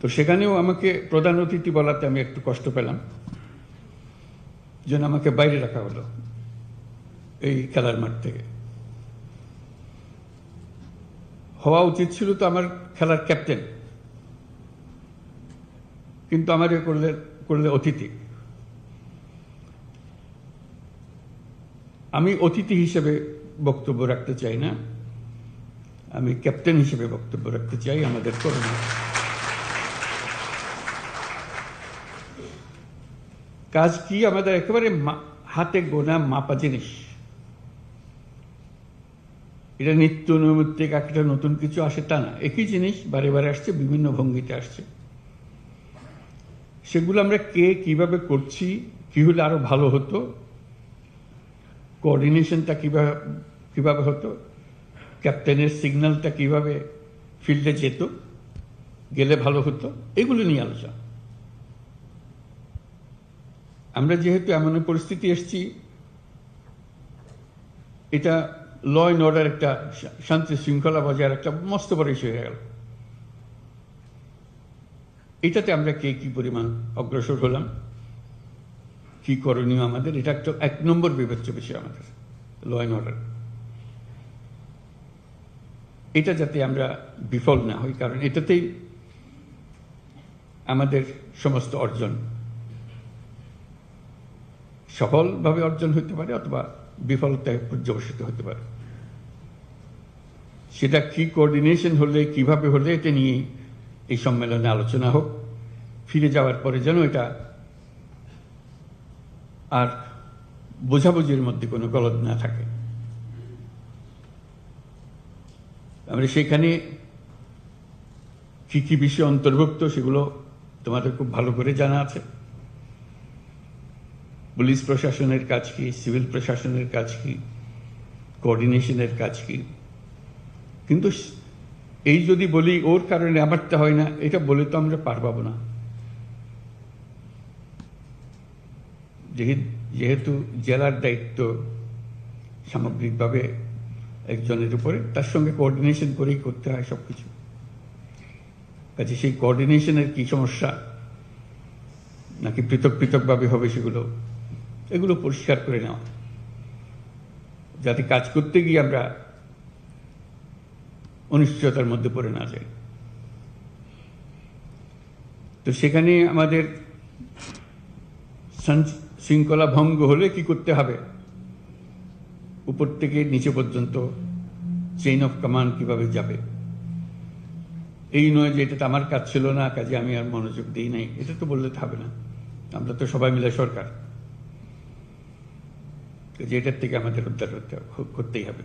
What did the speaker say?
তো সেখানেও আমাকে প্রধান অতিথি বলাতে আমি একটু কষ্ট পেলাম, যেন আমাকে বাইরে রাখা হলো এই খেলার মাঠ থেকে। হওয়া উচিত ছিল তো আমার খেলার ক্যাপ্টেন, কিন্তু আমার করলে অতিথি। আমি অতিথি হিসেবে বক্তব্য রাখতে চাই না, আমি ক্যাপ্টেন হিসেবে বক্তব্য রাখতে চাই আমাদের করোনা। কাজ কি আমাদের একেবারে হাতে গোনা মাপা জিনিস। এটা নিত্য নৈমিত্তিক একটা নতুন কিছু আসে তা না, একই জিনিস বারে বারে আসছে, বিভিন্ন ভঙ্গিতে আসছে। সেগুলো আমরা কে কিভাবে করছি, কি হলে আরো ভালো হতো, কোঅর্ডিনেশনটা কিভাবে হতো, ক্যাপ্টেনের সিগন্যালটা কিভাবে ফিল্ডে যেত, গেলে ভালো হতো, এগুলো নিয়ে আলোচনা। আমরা যেহেতু এমন পরিস্থিতি এসেছি, এটা ল অ্যান্ড অর্ডার, একটা শান্তি শৃঙ্খলা বজায় একটা মস্ত বড় ইস্যু হয়ে গেল। এটাতে আমরা কে কি পরিমাণ অগ্রসর হলাম, কি করণীয় আমাদের, এটা একটা 1 নম্বর বিবেচ্য বিষয় আমাদের ল অ্যান্ড অর্ডার। এটা যাতে আমরা বিফল না হই, কারণ এটাতেই আমাদের সমস্ত অর্জন সফলভাবে অর্জন হতে পারে অথবা বিফলতায় পর্যবসিত হতে পারে। সেটা কি কোঅর্ডিনেশন হলে, কিভাবে হলে, এটা নিয়ে এই সম্মেলনে আলোচনা হোক। ফিরে যাওয়ার পরে যেন এটা আর বোঝাবুঝির মধ্যে কোনো গলদ না থাকে। আমরা সেখানে কি কি বিষয় অন্তর্ভুক্ত সেগুলো তোমাদের খুব ভালো করে জানা আছে। পুলিশ প্রশাসনের কাজ কি, সিভিল প্রশাসনের কাজ কি, কোঅর্ডিনেশনের কাজ কি। কিন্তু এই যদি বলি ওর কারণে আমারটা হয় না, এটা বলে তো আমরা পার পাবো না। যেহেতু জেলার দায়িত্ব সামগ্রিকভাবে একজনের উপরে, তার সঙ্গে কোঅর্ডিনেশন করেই করতে হয় সবকিছু। কাজে সেই কোঅর্ডিনেশনের কি সমস্যা, নাকি পৃথক পৃথকভাবে হবে, এগুলো পরিষ্কার করে নেওয়া, যাতে কাজ করতে গিয়ে আমরা অনিশ্চয়তার মধ্যে পড়ে না যাই। তো সেখানে আমাদের শৃঙ্খলা ভঙ্গ হলে কি করতে হবে, উপর থেকে নিচে পর্যন্ত চেইন অফ কমান্ড কিভাবে যাবে। এই নয় যে এটা তো আমার কাজ ছিল না, কাজে আমি আর মনোযোগ দিই নাই, এটা তো বললে হবে না। আমরা তো সবাই মিলে সরকার, এটার থেকে আমাদের উদ্ধার করতেই হবে।